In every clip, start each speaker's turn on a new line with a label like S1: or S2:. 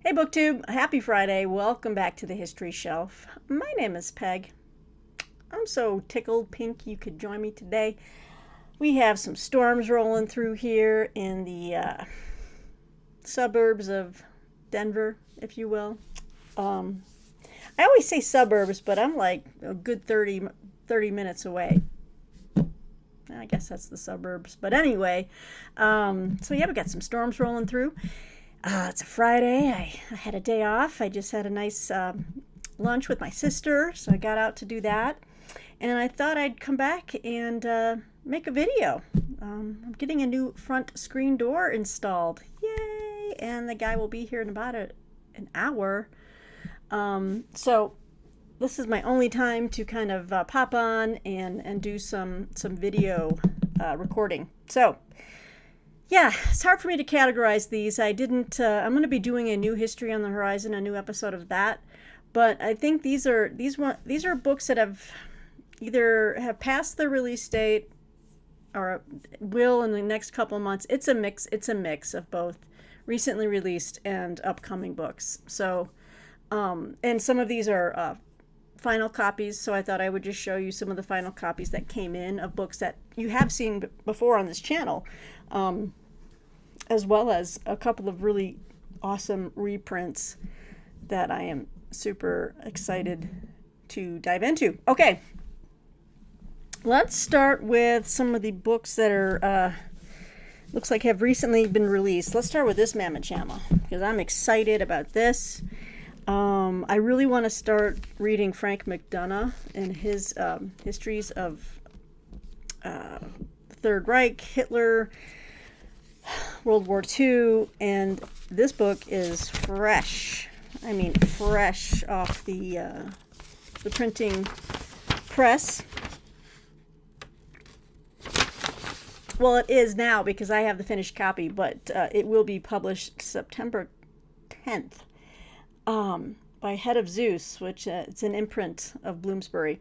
S1: Hey BookTube, happy Friday. Welcome back to the History Shelf. My name is Peg. I'm so tickled pink you could join me today. We have some storms rolling through here in the suburbs of Denver, if you will. I always say suburbs, but I'm like a good 30 minutes away. I guess that's the suburbs. But anyway, so yeah, we got some storms rolling through. It's a Friday. I had a day off. I just had a nice lunch with my sister, so I got out to do that. And I thought I'd come back and make a video. I'm getting a new front screen door installed. Yay! And the guy will be here in about an hour. So this is my only time to kind of pop on and do some video recording. So yeah, it's hard for me to categorize these. I'm going to be doing a new History on the Horizon, a new episode of that. But I think these are books that have either passed their release date or will in the next couple of months. It's a mix of both recently released and upcoming books. So, and some of these are final copies. So I thought I would just show you some of the final copies that came in of books that you have seen before on this channel. As well as a couple of really awesome reprints that I am super excited to dive into. Okay, let's start with some of the books that are, looks like have recently been released. Let's start with this Mamma Jamma, because I'm excited about this. I really want to start reading Frank McDonell and his histories of the Third Reich, Hitler, World War II, and this book is fresh. I mean, fresh off the printing press. Well, it is now because I have the finished copy, but it will be published September 10th by Head of Zeus, which it's an imprint of Bloomsbury.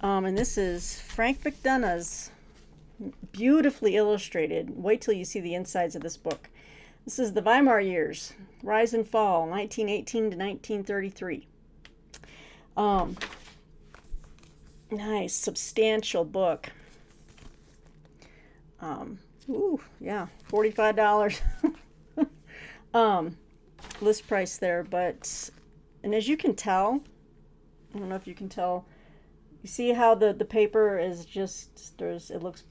S1: And this is Frank McDonough's beautifully illustrated. Wait till you see the insides of this book. This is the Weimar years, rise and fall, 1918 to 1933. Nice, substantial book. Ooh, yeah, $45. List price there, but, and as you can tell, I don't know if you can tell, you see how the paper is just, it looks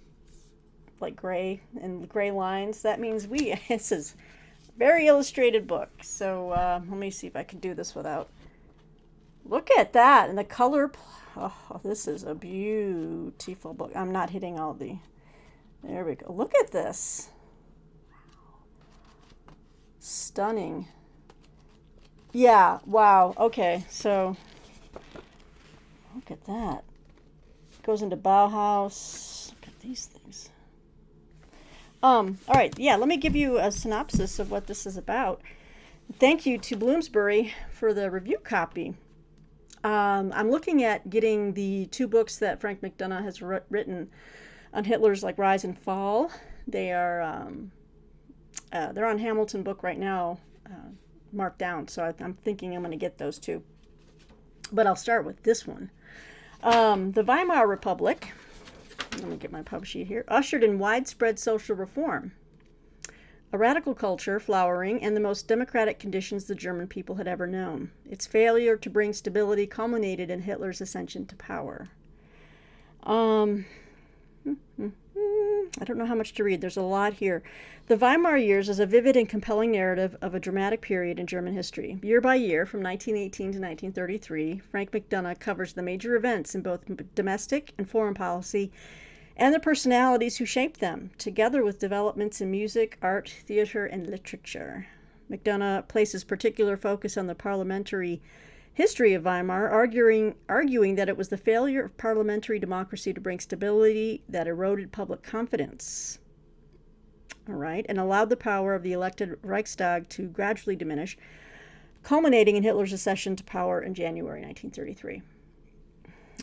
S1: like gray and gray lines. That means this is a very illustrated book. So let me see if I can do this without. Look at that. And the color. Oh, this is a beautiful book. I'm not hitting all the. There we go. Look at this. Stunning. Yeah. Wow. Okay. So look at that. Goes into Bauhaus. Look at these things. All right, yeah, let me give you a synopsis of what this is about. Thank you to Bloomsbury for the review copy. I'm looking at getting the two books that Frank McDonell has written on Hitler's rise and fall. They are they're on Hamilton book right now, marked down. So I'm thinking I'm going to get those two. But I'll start with this one. The Weimar Republic. Let me get my pub sheet here. Ushered in widespread social reform, a radical culture flowering, and the most democratic conditions the German people had ever known. Its failure to bring stability culminated in Hitler's ascension to power. I don't know how much to read. There's a lot here. The Weimar years is a vivid and compelling narrative of a dramatic period in German history. Year by year, from 1918 to 1933, Frank McDonell covers the major events in both domestic and foreign policy and the personalities who shaped them, together with developments in music, art, theater, and literature. McDonell places particular focus on the parliamentary history of Weimar, arguing that it was the failure of parliamentary democracy to bring stability that eroded public confidence. All right, and allowed the power of the elected Reichstag to gradually diminish, culminating in Hitler's accession to power in January 1933.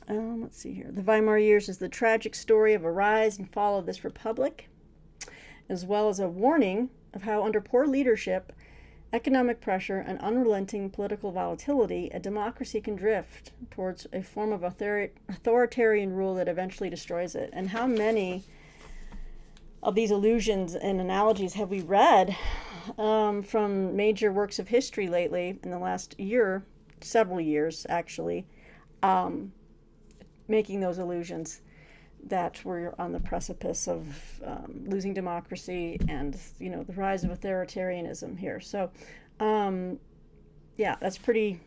S1: Let's see here. The Weimar years is the tragic story of a rise and fall of this republic, as well as a warning of how under poor leadership economic pressure, and unrelenting political volatility, a democracy can drift towards a form of authoritarian rule that eventually destroys it. And how many of these allusions and analogies have we read from major works of history lately in the last year, several years actually, making those allusions that we're on the precipice of losing democracy and, the rise of authoritarianism here. So, yeah, that's pretty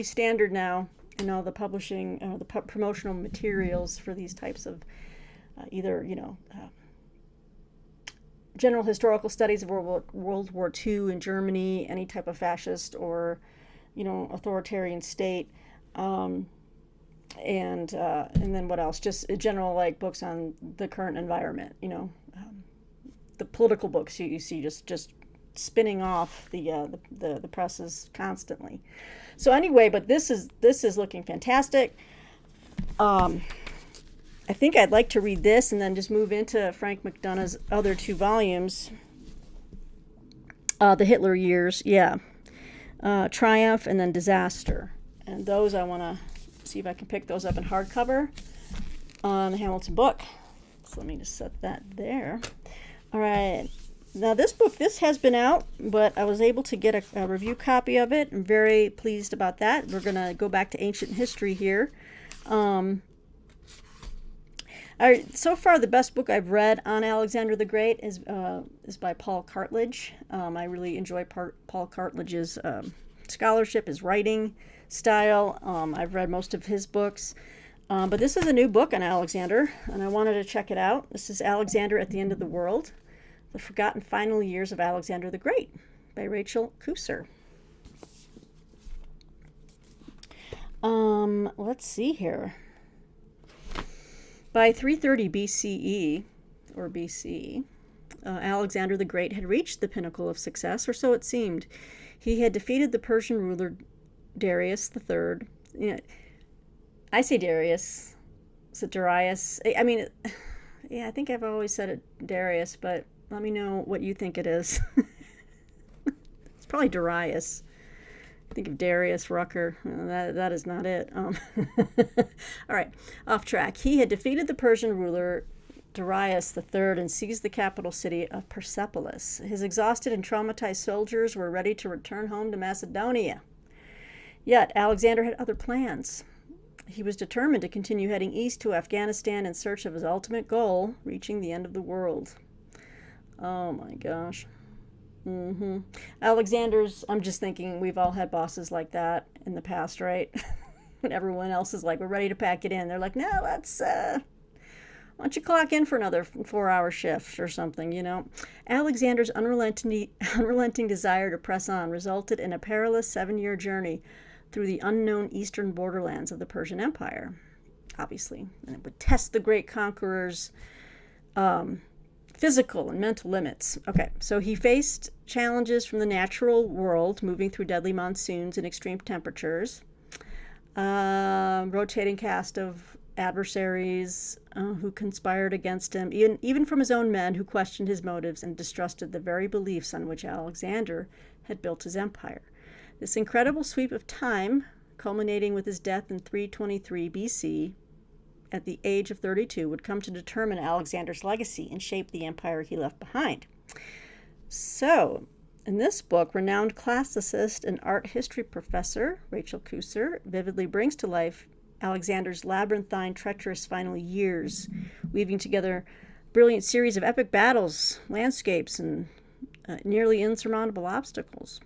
S1: standard now in all the publishing, the promotional materials for these types of either, general historical studies of World War II in Germany, any type of fascist or, authoritarian state. And then what else? Just general books on the current environment. The political books you see just spinning off the presses constantly. So anyway, but this is looking fantastic. I think I'd like to read this and then just move into Frank McDonough's other two volumes. The Hitler Years, Triumph and then Disaster, and those I want to see if I can pick those up in hardcover on the Hamilton book. So let me just set that there. All right. Now this has been out, but I was able to get a review copy of it. I'm very pleased about that. We're going to go back to ancient history here. So far, the best book I've read on Alexander the Great is by Paul Cartledge. I really enjoy Paul Cartledge's scholarship, his writing style. I've read most of his books. But this is a new book on Alexander, and I wanted to check it out. This is Alexander at the End of the World, The Forgotten Final Years of Alexander the Great by Rachel Kuser. Let's see here. By 330 BCE, or BC, Alexander the Great had reached the pinnacle of success, or so it seemed. He had defeated the Persian ruler Darius III. I say Darius. Is it Darius? I mean, I think I've always said it Darius, but let me know what you think it is. It's probably Darius. Think of Darius Rucker. That is not it. All right, off track. He had defeated the Persian ruler Darius III and seized the capital city of Persepolis. His exhausted and traumatized soldiers were ready to return home to Macedonia. Yet Alexander had other plans. He was determined to continue heading east to Afghanistan in search of his ultimate goal, reaching the end of the world. Oh my gosh. Alexander's, I'm just thinking we've all had bosses like that in the past, right? And everyone else is like, we're ready to pack it in. They're like, no, let's, why don't you clock in for another 4-hour shift or something, Alexander's unrelenting desire to press on resulted in a perilous 7-year journey through the unknown eastern borderlands of the Persian Empire, obviously. And it would test the great conqueror's physical and mental limits. Okay, so he faced challenges from the natural world, moving through deadly monsoons and extreme temperatures, rotating cast of adversaries who conspired against him, even from his own men who questioned his motives and distrusted the very beliefs on which Alexander had built his empire. This incredible sweep of time, culminating with his death in 323 BC, at the age of 32, would come to determine Alexander's legacy and shape the empire he left behind. So, in this book, renowned classicist and art history professor Rachel Kuser vividly brings to life Alexander's labyrinthine, treacherous final years, weaving together a brilliant series of epic battles, landscapes, and nearly insurmountable obstacles.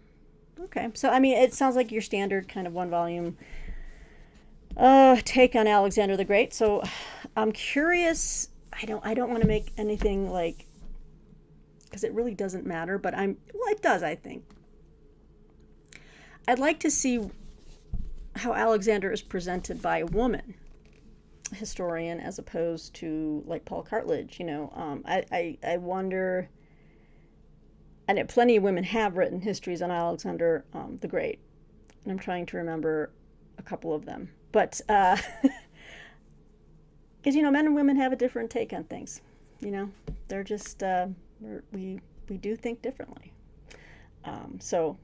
S1: Okay, so I mean, it sounds like your standard kind of one-volume take on Alexander the Great. So I'm curious. I don't want to make anything because it really doesn't matter, but it does, I think. I'd like to see how Alexander is presented by a woman historian as opposed to Paul Cartledge. I wonder, and plenty of women have written histories on Alexander the Great, and I'm trying to remember a couple of them. But, because, men and women have a different take on things. They're just, we do think differently. So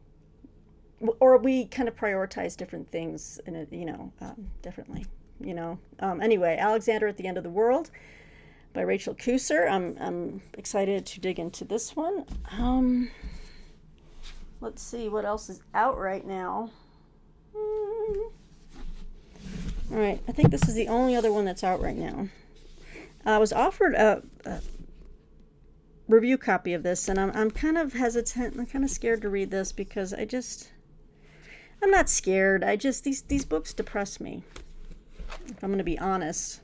S1: or we kind of prioritize different things in it, differently. Anyway, Alexander at the End of the World by Rachel Kuser. I'm excited to dig into this one. Let's see what else is out right now. All right, I think this is the only other one that's out right now. I was offered a review copy of this, and I'm kind of hesitant. I'm kind of scared to read this because I'm not scared. These books depress me, if I'm going to be honest.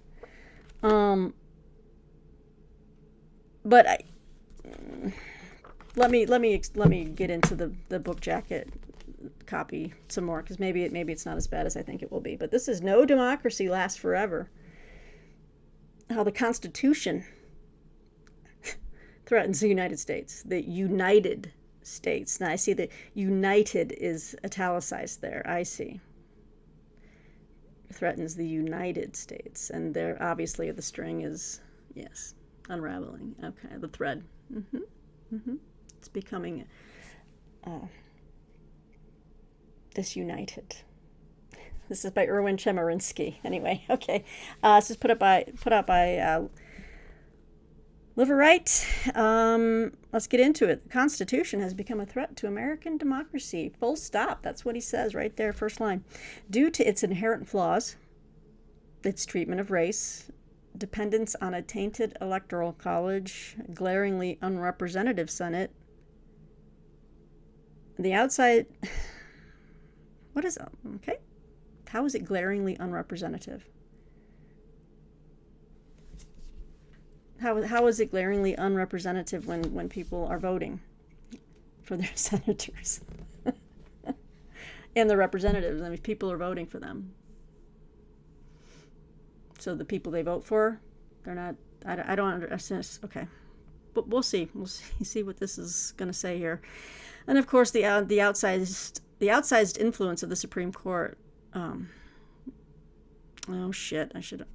S1: But let me get into the book jacket copy some more, because maybe it's not as bad as I think it will be. But this is No Democracy Lasts Forever. How the Constitution threatens the United States. The United States. Now I see that United is italicized there. I see. Threatens the United States. And there, obviously, the string is, yes, unraveling. Okay, the thread. It's becoming disunited. This is by Erwin Chemerinsky. Anyway, okay. This is put out by Liverite. Let's get into it. The Constitution has become a threat to American democracy. Full stop. That's what he says right there, first line. Due to its inherent flaws, its treatment of race, dependence on a tainted electoral college, glaringly unrepresentative Senate, the outside... What is it? Okay. How is it glaringly unrepresentative? How is it glaringly unrepresentative when people are voting for their senators and the representatives? I mean, people are voting for them. So the people they vote for, they're not, I don't understand. Okay. But we'll see. We'll see what this is going to say here. And of course, the outsized influence of the Supreme Court. Oh shit! I should have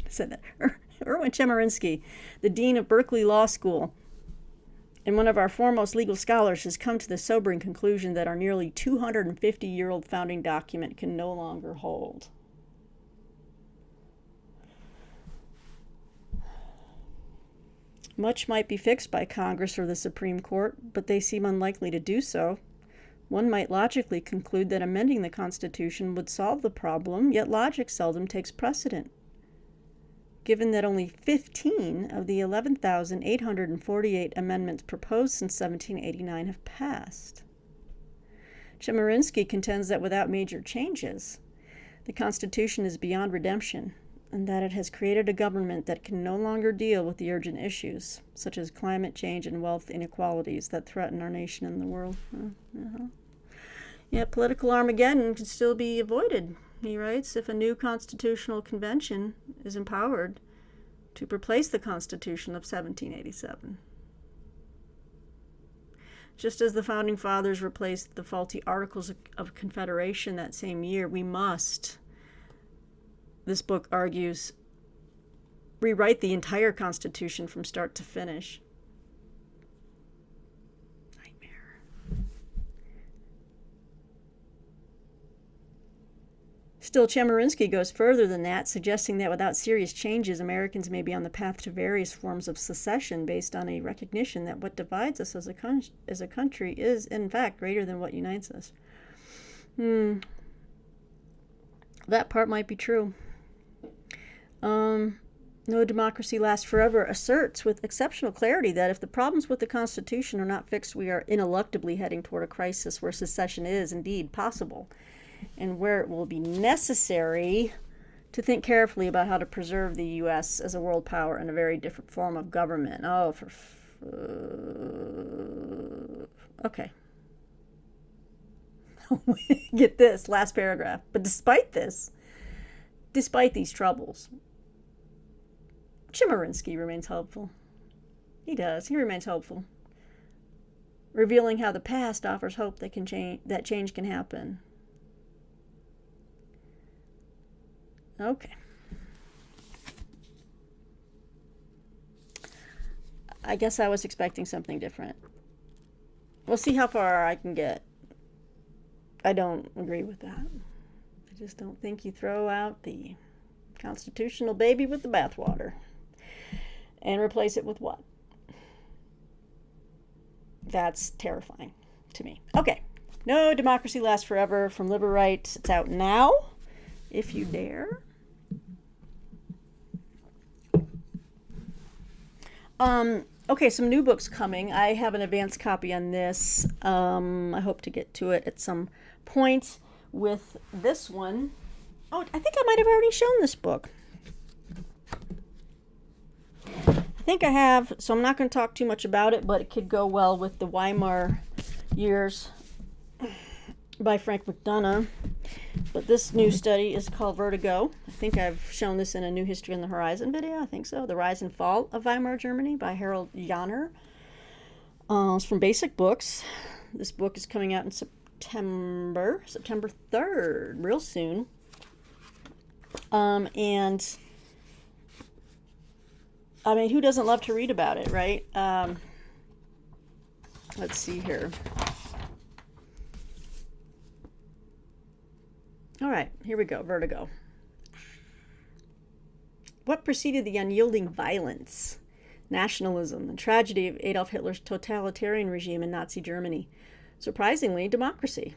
S1: said that. Erwin Chemerinsky, the dean of Berkeley Law School, and one of our foremost legal scholars, has come to the sobering conclusion that our nearly 250-year-old founding document can no longer hold. Much might be fixed by Congress or the Supreme Court, but they seem unlikely to do so. One might logically conclude that amending the Constitution would solve the problem, yet logic seldom takes precedent, given that only 15 of the 11,848 amendments proposed since 1789 have passed. Chemerinsky contends that without major changes, the Constitution is beyond redemption, and that it has created a government that can no longer deal with the urgent issues, such as climate change and wealth inequalities that threaten our nation and the world. Yeah, political Armageddon can still be avoided, he writes, if a new constitutional convention is empowered to replace the Constitution of 1787. Just as the Founding Fathers replaced the faulty Articles of Confederation that same year, we must, this book argues, rewrite the entire Constitution from start to finish. Nightmare. Still, Chemerinsky goes further than that, suggesting that without serious changes, Americans may be on the path to various forms of secession based on a recognition that what divides us as a country is, in fact, greater than what unites us. That part might be true. No Democracy Lasts Forever asserts with exceptional clarity that if the problems with the Constitution are not fixed, we are ineluctably heading toward a crisis where secession is indeed possible, and where it will be necessary to think carefully about how to preserve the U.S. as a world power in a very different form of government. Oh, okay. Get this, last paragraph. But despite these troubles, Chemerinsky remains hopeful. He does. He remains hopeful, revealing how the past offers hope that change can happen. Okay. I guess I was expecting something different. we'll see how far I can get. I don't agree with that. I just don't think you throw out the constitutional baby with the bathwater and replace it with what? That's terrifying to me. Okay. No Democracy Lasts Forever from Liberite. It's out now, if you dare. Okay, some new books coming. I have an advanced copy on this. I hope to get to it at some point with this one. Oh, I think I might have already shown this book. I think I have, so I'm not going to talk too much about it, but it could go well with the Weimar years by Frank McDonell. But this new study is called Vertigo. I think I've shown this in a New History on the Horizon video. I think so. The Rise and Fall of Weimar Germany by Harold Janner. It's from Basic Books. This book is coming out in September 3rd, real soon. And I mean, who doesn't love to read about it, right? Let's see here. All right, here we go. Vertigo. What preceded the unyielding violence, nationalism, and tragedy of Adolf Hitler's totalitarian regime in Nazi Germany? Surprisingly, democracy.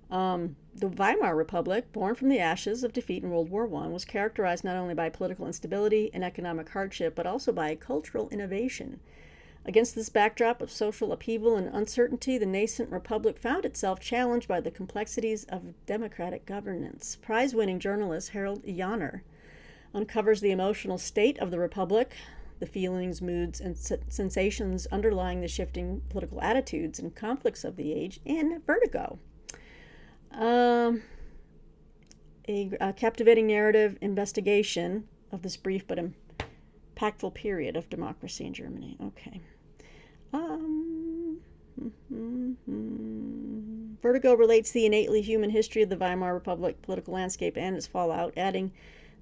S1: The Weimar Republic, born from the ashes of defeat in World War I, was characterized not only by political instability and economic hardship, but also by cultural innovation. Against this backdrop of social upheaval and uncertainty, the nascent republic found itself challenged by the complexities of democratic governance. Prize-winning journalist Harold Janner uncovers the emotional state of the republic, the feelings, moods, and sensations underlying the shifting political attitudes and conflicts of the age in Vertigo. A captivating narrative investigation of this brief but impactful period of democracy in Germany. Okay. Vertigo relates the innately human history of the Weimar Republic political landscape and its fallout, adding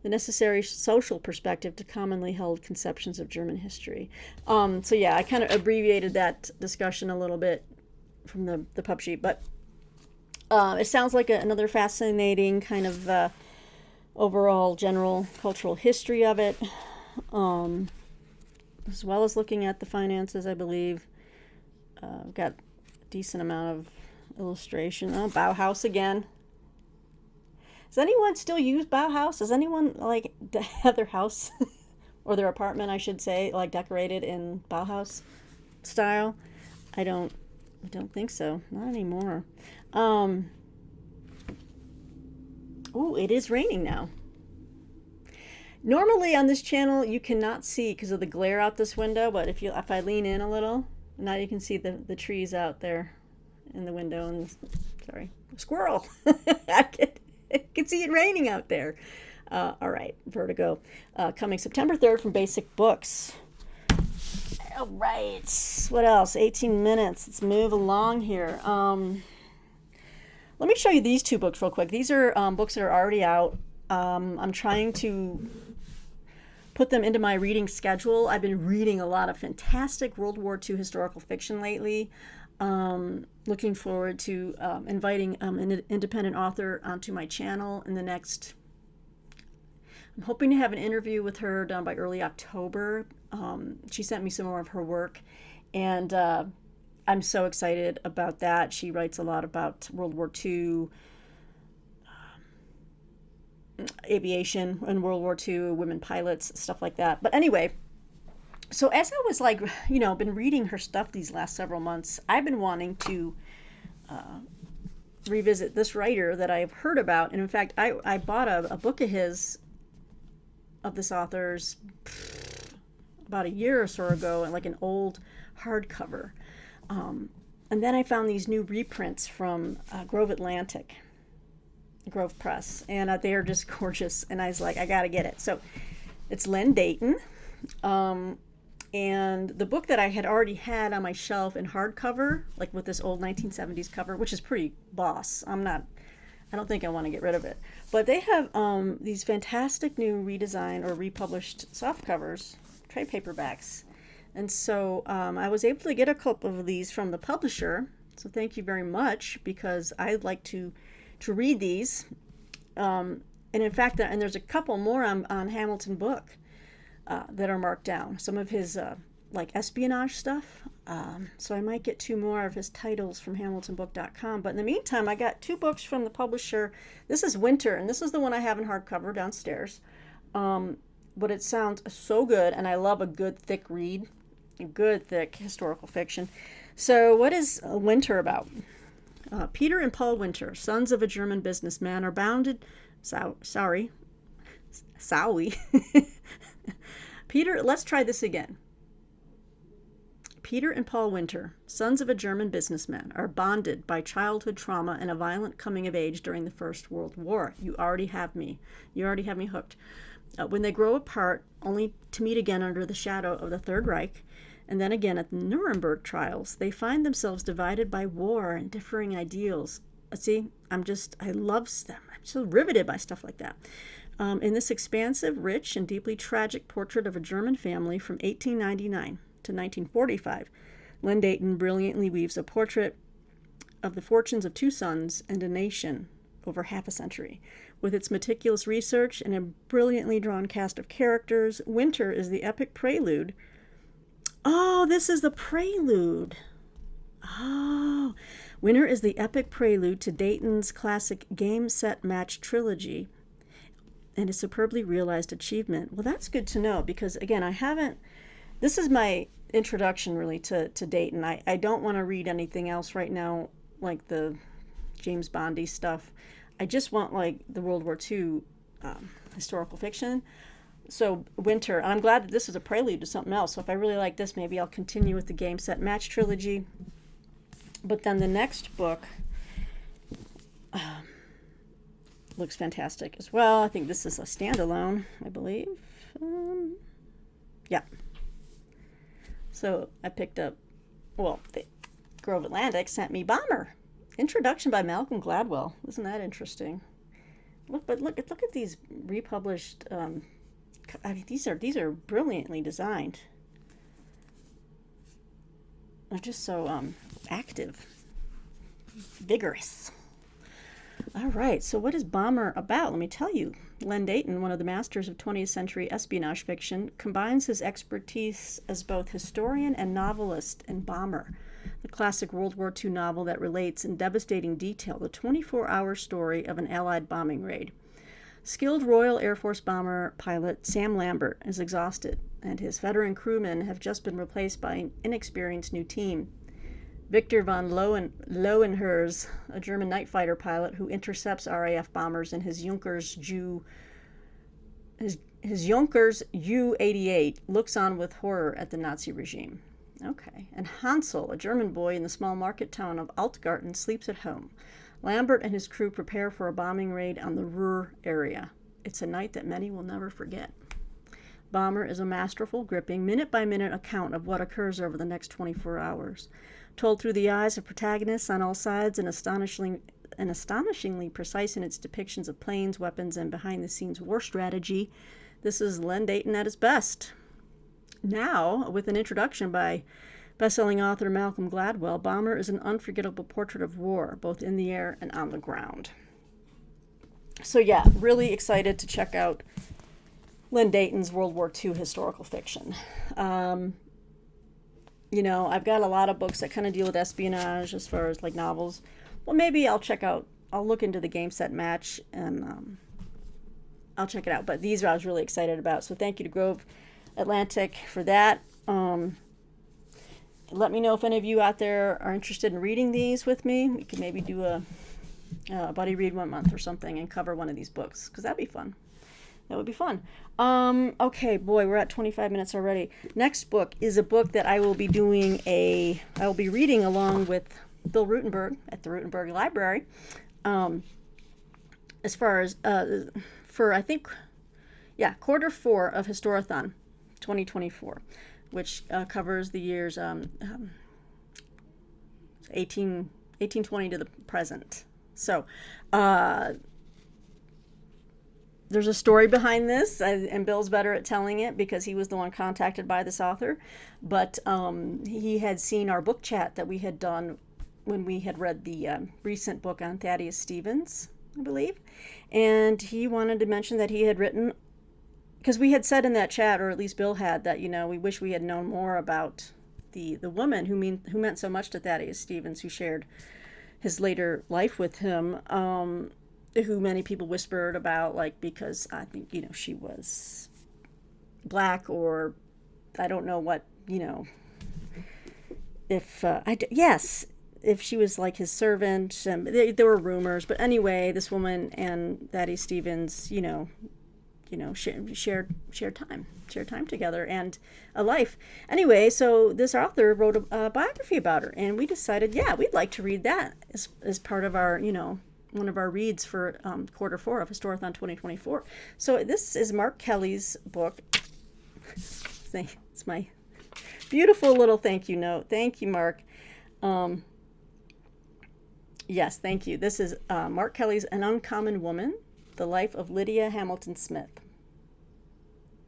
S1: the necessary social perspective to commonly held conceptions of German history. So yeah, I kind of abbreviated that discussion a little bit from the pub sheet, but it sounds like another fascinating kind of overall general cultural history of it, as well as looking at the finances, I believe. Got a decent amount of illustration. Oh, Bauhaus again. Does anyone still use Bauhaus? Does anyone like have their house or their apartment, I should say, like decorated in Bauhaus style? I don't think so. Not anymore. Ooh, it is raining now. Normally on this channel you cannot see because of the glare out this window, but if I lean in a little, now you can see the trees out there in the window. And sorry, a squirrel. I can see it raining out there. All right, Vertigo, coming September 3rd from Basic Books. All right, what else? 18 minutes. Let's move along here. Let me show you these two books real quick. These are books that are already out. I'm trying to put them into my reading schedule. I've been reading a lot of fantastic World War II historical fiction lately. Looking forward to inviting an independent author onto my channel in the next... I'm hoping to have an interview with her done by early October. She sent me some more of her work, and I'm so excited about that. She writes a lot about World War II, aviation in World War II, women pilots, stuff like that. But anyway, so as I was been reading her stuff these last several months, I've been wanting to revisit this writer that I've heard about. And in fact, I bought a book of this author's, about a year or so ago, like an old hardcover. And then I found these new reprints from Grove Press, and they are just gorgeous. And I was like, I gotta get it. So it's Len Dayton, and the book that I had already had on my shelf in hardcover, like with this old 1970s cover, which is pretty boss. I don't think I want to get rid of it. But they have these fantastic new redesigned or republished soft covers, trade paperbacks. And so I was able to get a couple of these from the publisher. So thank you very much, because I'd like to read these. And in fact, and there's a couple more on Hamilton book that are marked down. Some of his like espionage stuff. So I might get 2 more of his titles from hamiltonbook.com. But in the meantime, I got 2 books from the publisher. This is Winter, and this is the one I have in hardcover downstairs. But it sounds so good, and I love a good thick read, a good thick historical fiction. So what is Winter about? Peter and Paul Winter, sons of a German businessman, are bounded... Sorry. Peter, let's try this again. Peter and Paul Winter, sons of a German businessman, are bonded by childhood trauma and a violent coming of age during the First World War. You already have me. You already have me hooked. When they grow apart, only to meet again under the shadow of the Third Reich, and then again at the Nuremberg trials, they find themselves divided by war and differing ideals. See, I love them. I'm so riveted by stuff like that. In this expansive, rich, and deeply tragic portrait of a German family from 1899 to 1945, Len Deighton brilliantly weaves a portrait of the fortunes of 2 sons and a nation over half a century. With its meticulous research and a brilliantly drawn cast of characters, Winter is the epic prelude. Oh, this is the prelude. Oh, Winter is the epic prelude to Deighton's classic game, set, match trilogy and a superbly realized achievement. Well, that's good to know, because, again, this is my introduction, really, to Deighton. I don't want to read anything else right now, like the James Bondy stuff. I just want, like, the World War II historical fiction. So Winter, I'm glad that this is a prelude to something else. So if I really like this, maybe I'll continue with the game, set, match trilogy. But then the next book looks fantastic as well. I think this is a standalone, I believe. Yeah. So I picked up, the Grove Atlantic sent me Bomber. Introduction by Malcolm Gladwell. Isn't that interesting? Look at these republished. These are brilliantly designed. They're just so active, vigorous. All right, so what is Bomber about? Let me tell you. Len Deighton, one of the masters of 20th century espionage fiction, combines his expertise as both historian and novelist in Bomber, the classic World War II novel that relates in devastating detail the 24-hour story of an Allied bombing raid. Skilled Royal Air Force bomber pilot Sam Lambert is exhausted, and his veteran crewmen have just been replaced by an inexperienced new team. Victor von Lohenherz, a German night fighter pilot who intercepts RAF bombers in his Junkers Ju-88, looks on with horror at the Nazi regime. Okay. And Hansel, a German boy in the small market town of Altgarten, sleeps at home. Lambert and his crew prepare for a bombing raid on the Ruhr area. It's a night that many will never forget. Bomber is a masterful, gripping, minute-by-minute account of what occurs over the next 24 hours. Told through the eyes of protagonists on all sides and astonishingly precise in its depictions of planes, weapons, and behind-the-scenes war strategy, this is Len Deighton at his best. Now, with an introduction by best-selling author Malcolm Gladwell, Bomber is an unforgettable portrait of war, both in the air and on the ground. So yeah, really excited to check out Len Deighton's World War II historical fiction. I've got a lot of books that kind of deal with espionage as far as like novels. Well, maybe I'll look into the game, set, match, and I'll check it out. But these I was really excited about. So thank you to Grove Atlantic for that. Let me know if any of you out there are interested in reading these with me. We could maybe do a buddy read 1 month or something and cover one of these books, because that'd be fun. That would be fun. Okay, boy, we're at 25 minutes already. Next book is a book that I will be reading along with Bill Rutenberg at the Rutenberg Library. As far as, for I think, quarter 4 of Historathon 2024, which covers the years 1820 to the present. So, there's a story behind this, and Bill's better at telling it because he was the one contacted by this author. But he had seen our book chat that we had done when we had read the recent book on Thaddeus Stevens, I believe. And he wanted to mention that he had written, because we had said in that chat, or at least Bill had, that, we wish we had known more about the woman who meant so much to Thaddeus Stevens, who shared his later life with him, who many people whispered about, like, because I think, she was black, or I don't know what, if, if she was like his servant. There were rumors, but anyway, this woman and Thaddeus Stevens, shared time together and a life. Anyway, so this author wrote a biography about her, and we decided, we'd like to read that as part of our, one of our reads for quarter 4 of Historathon 2024. So this is Mark Kelly's book. It's my beautiful little thank you note. Thank you, Mark. Yes, thank you. This is Mark Kelly's An Uncommon Woman, The Life of Lydia Hamilton Smith.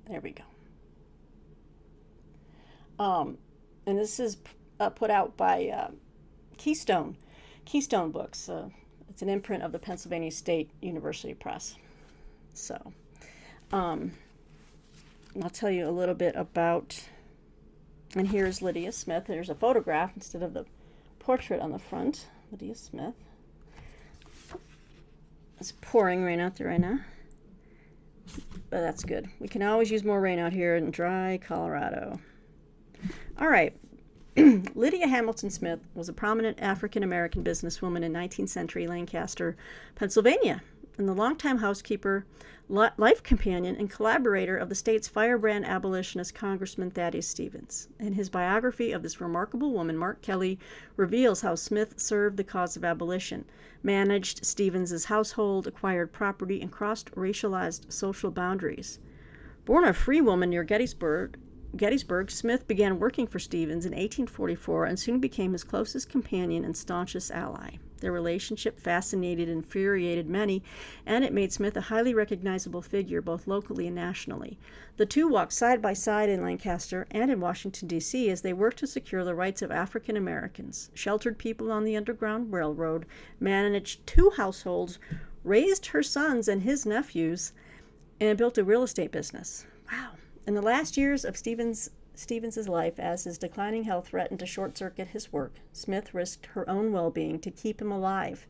S1: There we go. And this is put out by Keystone Books. It's an imprint of the Pennsylvania State University Press. So, I'll tell you a little bit about, and here's Lydia Smith. There's a photograph instead of the portrait on the front. Lydia Smith. It's pouring rain out there right now, but that's good. We can always use more rain out here in dry Colorado. All right. Lydia Hamilton Smith was a prominent African-American businesswoman in 19th century Lancaster, Pennsylvania, and the longtime housekeeper, life companion, and collaborator of the state's firebrand abolitionist Congressman Thaddeus Stevens. In his biography of this remarkable woman, Mark Kelly reveals how Smith served the cause of abolition, managed Stevens's household, acquired property, and crossed racialized social boundaries. Born a free woman near Gettysburg, Smith began working for Stevens in 1844 and soon became his closest companion and staunchest ally. Their relationship fascinated and infuriated many, and it made Smith a highly recognizable figure both locally and nationally. The two walked side by side in Lancaster and in Washington, D.C. as they worked to secure the rights of African Americans, sheltered people on the Underground Railroad, managed 2 households, raised her sons and his nephews, and built a real estate business. Wow. In the last years of Stevens's life, as his declining health threatened to short-circuit his work, Smith risked her own well-being to keep him alive,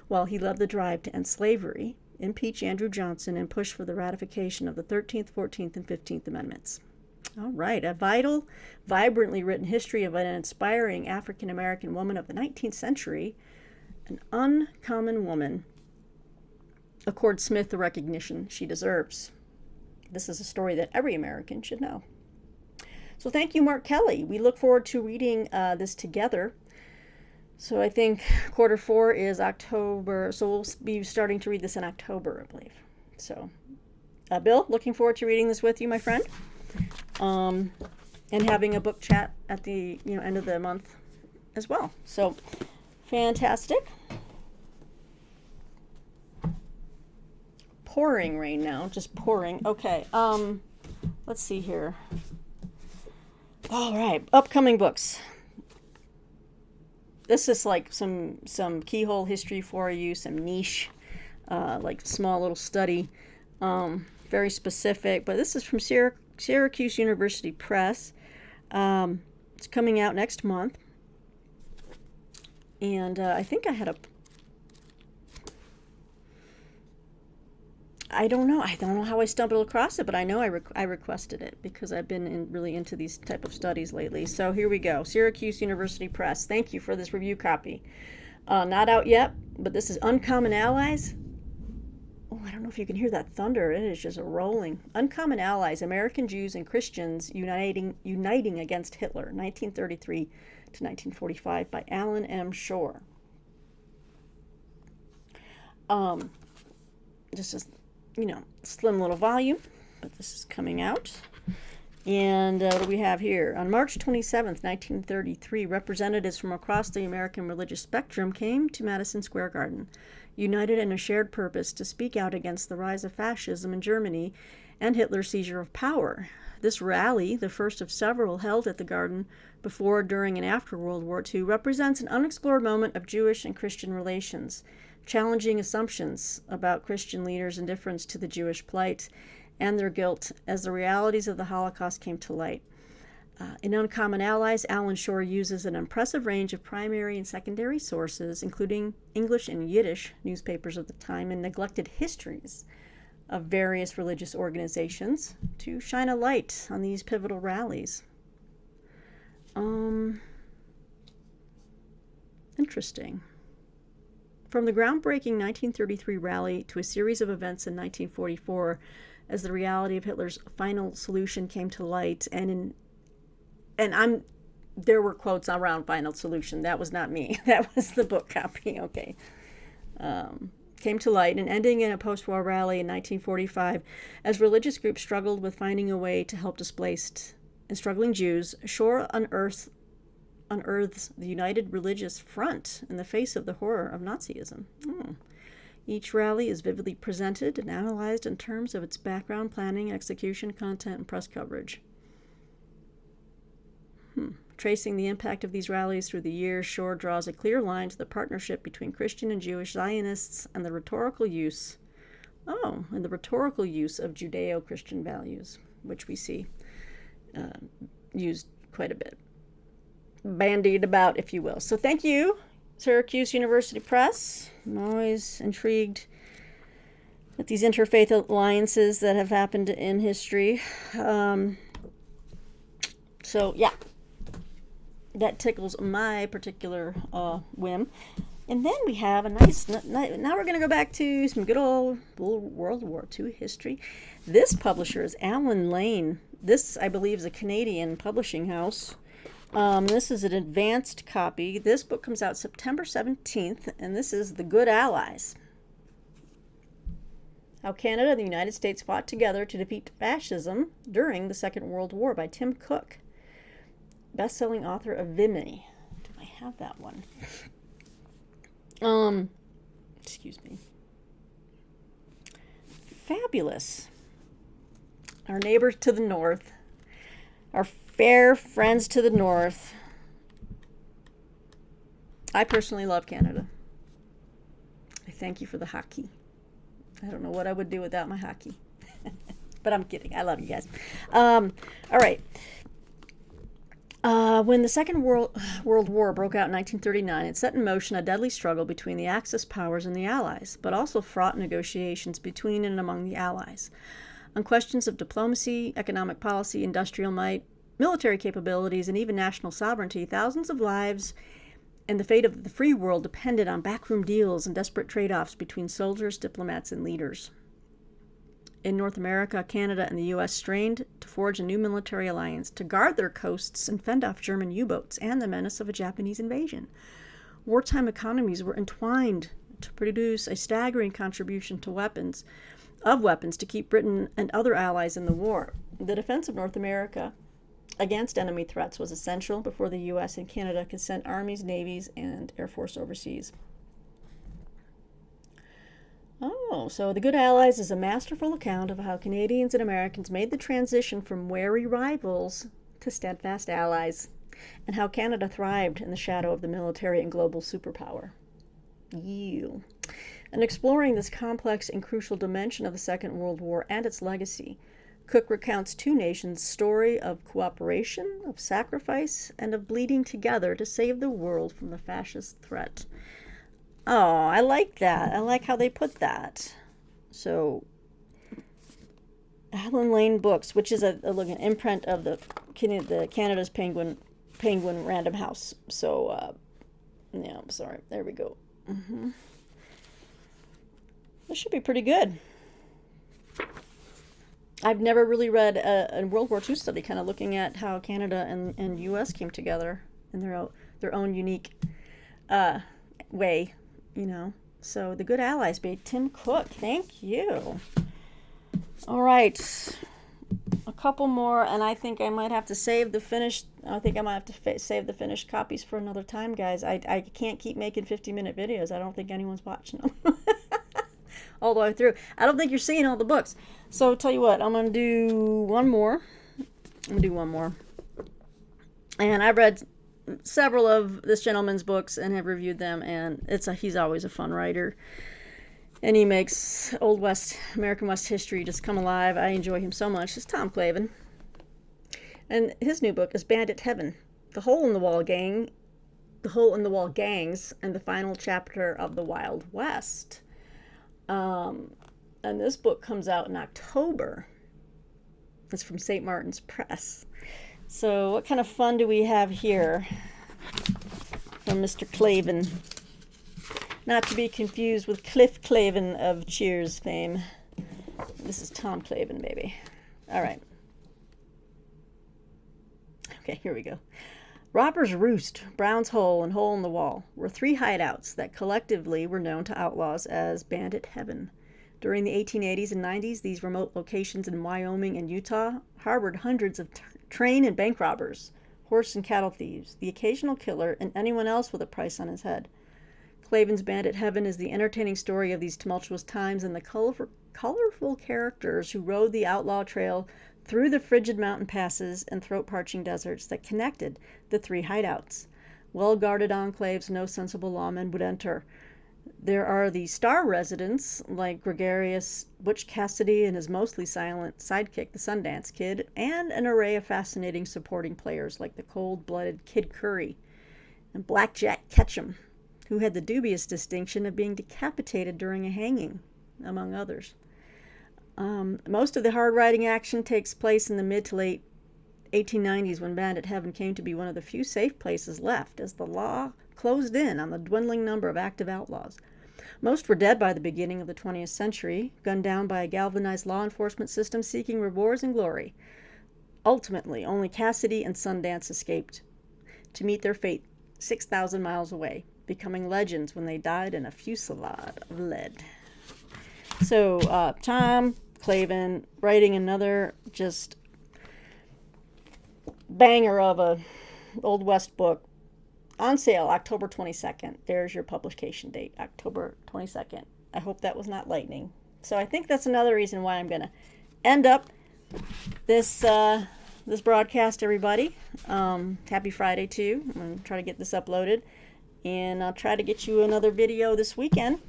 S1: while he led the drive to end slavery, impeach Andrew Johnson, and push for the ratification of the 13th, 14th, and 15th Amendments. All right, a vital, vibrantly written history of an inspiring African-American woman of the 19th century, an uncommon woman, accords Smith the recognition she deserves. This is a story that every American should know. So thank you, Mark Kelly. We look forward to reading this together. So I think quarter 4 is October. So we'll be starting to read this in October, I believe. So, Bill, looking forward to reading this with you, my friend, and having a book chat at the end of the month as well. So, fantastic. Pouring rain now, just pouring. Okay, let's see here. All right, upcoming books. This is like some keyhole history for you, some niche, like small little study, very specific. But this is from Syracuse University Press. It's coming out next month, and I think I had a. I don't know how I stumbled across it, but I know I requested it because I've been really into these type of studies lately. So here we go. Syracuse University Press. Thank you for this review copy. Not out yet, but this is Uncommon Allies. Oh, I don't know if you can hear that thunder. It is just rolling. Uncommon Allies, American Jews and Christians uniting against Hitler, 1933 to 1945, by Alan M. Shore. This is, slim little volume, but this is coming out. And what do we have here? On March 27th, 1933, representatives from across the American religious spectrum came to Madison Square Garden, united in a shared purpose to speak out against the rise of fascism in Germany and Hitler's seizure of power. This rally, the first of several held at the Garden before, during, and after World War II, represents an unexplored moment of Jewish and Christian relations, challenging assumptions about Christian leaders' indifference to the Jewish plight and their guilt as the realities of the Holocaust came to light. In Uncommon Allies, Alan Shore uses an impressive range of primary and secondary sources, including English and Yiddish newspapers of the time and neglected histories of various religious organizations, to shine a light on these pivotal rallies. Interesting. From the groundbreaking 1933 rally to a series of events in 1944, as the reality of Hitler's final solution came to light, there were quotes around final solution. That was not me. That was the book copy. Okay. Came to light, and ending in a post-war rally in 1945, as religious groups struggled with finding a way to help displaced and struggling Jews, Shore unearths the United Religious Front in the face of the horror of Nazism. Each rally is vividly presented and analyzed in terms of its background, planning, execution, content, and press coverage. Tracing the impact of these rallies through the years, Shore draws a clear line to the partnership between Christian and Jewish Zionists and the rhetorical use of Judeo-Christian values, which we see used quite a bit. Bandied about, if you will. So thank you, Syracuse University Press. I'm always intrigued at these interfaith alliances that have happened in history. That tickles my particular whim. And then we have a nice, now we're going to go back to some good old World War II history. This publisher is Alan Lane. This, I believe, is a Canadian publishing house. This is an advanced copy. This book comes out September 17th, and this is The Good Allies. How Canada and the United States Fought Together to Defeat Fascism During the Second World War by Tim Cook, best-selling author of Vimy. Do I have that one? Excuse me. Fabulous. Our neighbors to the north, our fair friends to the north. I personally love Canada. I thank you for the hockey. I don't know what I would do without my hockey. But I'm kidding. I love you guys. All right. When the Second World War broke out in 1939, it set in motion a deadly struggle between the Axis powers and the Allies, but also fraught negotiations between and among the Allies. On questions of diplomacy, economic policy, industrial might, military capabilities, and even national sovereignty, thousands of lives and the fate of the free world depended on backroom deals and desperate trade-offs between soldiers, diplomats, and leaders. In North America, Canada and the U.S. strained to forge a new military alliance to guard their coasts and fend off German U-boats and the menace of a Japanese invasion. Wartime economies were entwined to produce a staggering contribution to weapons to keep Britain and other allies in the war. The defense of North America against enemy threats was essential before the U.S. and Canada could send armies, navies, and air force overseas. So The Good Allies is a masterful account of how Canadians and Americans made the transition from wary rivals to steadfast allies, and how Canada thrived in the shadow of the military and global superpower. And exploring this complex and crucial dimension of the Second World War and its legacy, Cook recounts two nations' story of cooperation, of sacrifice, and of bleeding together to save the world from the fascist threat. Oh, I like that. I like how they put that. So, Alan Lane Books, which is an imprint of the Canada's Penguin Random House. So, I'm sorry. There we go. This should be pretty good. I've never really read a World War II study kind of looking at how Canada and U.S. came together in their own unique way, So The Good Allies by Tim Cook. Thank you. All right. couple more, and I think I might have to save the finished. I think I might have to save the finished copies for another time, guys. I can't keep making 50-minute videos. I don't think anyone's watching them all the way through. I don't think you're seeing all the books. So tell you what, I'm gonna do one more. And I've read several of this gentleman's books and have reviewed them, and he's always a fun writer. And he makes Old West, American West history just come alive. I enjoy him so much. It's Tom Clavin. And his new book is Bandit Heaven, The Hole in the Wall Gangs, and the final chapter of the Wild West. And this book comes out in October. It's from St. Martin's Press. So what kind of fun do we have here from Mr. Clavin? Not to be confused with Cliff Clavin of Cheers fame. This is Tom Clavin, baby. All right. Okay, here we go. Robber's Roost, Brown's Hole, and Hole in the Wall were three hideouts that collectively were known to outlaws as Bandit Heaven. During the 1880s and 90s, these remote locations in Wyoming and Utah harbored hundreds of train and bank robbers, horse and cattle thieves, the occasional killer, and anyone else with a price on his head. Clavin's Bandit Heaven is the entertaining story of these tumultuous times and the colorful characters who rode the outlaw trail through the frigid mountain passes and throat-parching deserts that connected the three hideouts. Well-guarded enclaves no sensible lawman would enter. There are the star residents, like gregarious Butch Cassidy and his mostly silent sidekick, the Sundance Kid, and an array of fascinating supporting players like the cold-blooded Kid Curry and Blackjack Ketchum, who had the dubious distinction of being decapitated during a hanging, among others. Most of the hard-riding action takes place in the mid to late 1890s, when Bandit Heaven came to be one of the few safe places left, as the law closed in on the dwindling number of active outlaws. Most were dead by the beginning of the 20th century, gunned down by a galvanized law enforcement system seeking rewards and glory. Ultimately, only Cassidy and Sundance escaped to meet their fate 6,000 miles away, becoming legends when they died in a fusillade of lead. So, Tom Clavin writing another just banger of a Old West book, on sale October 22nd. There's your publication date, October 22nd. I hope that was not lightning. So I think that's another reason why I'm going to end up this this broadcast, everybody. Happy Friday, too. I'm going to try to get this uploaded. And I'll try to get you another video this weekend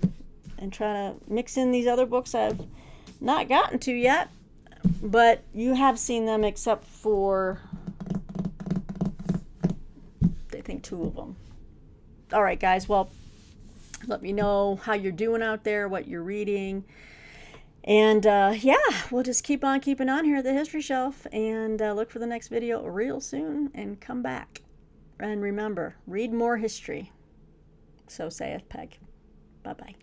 S1: and try to mix in these other books I've not gotten to yet. But you have seen them except for, I think, two of them. All right, guys. Well, let me know how you're doing out there, what you're reading. And, yeah, we'll just keep on keeping on here at the History Shelf. And look for the next video real soon and come back. And remember, read more history. So saith Peg. Bye-bye.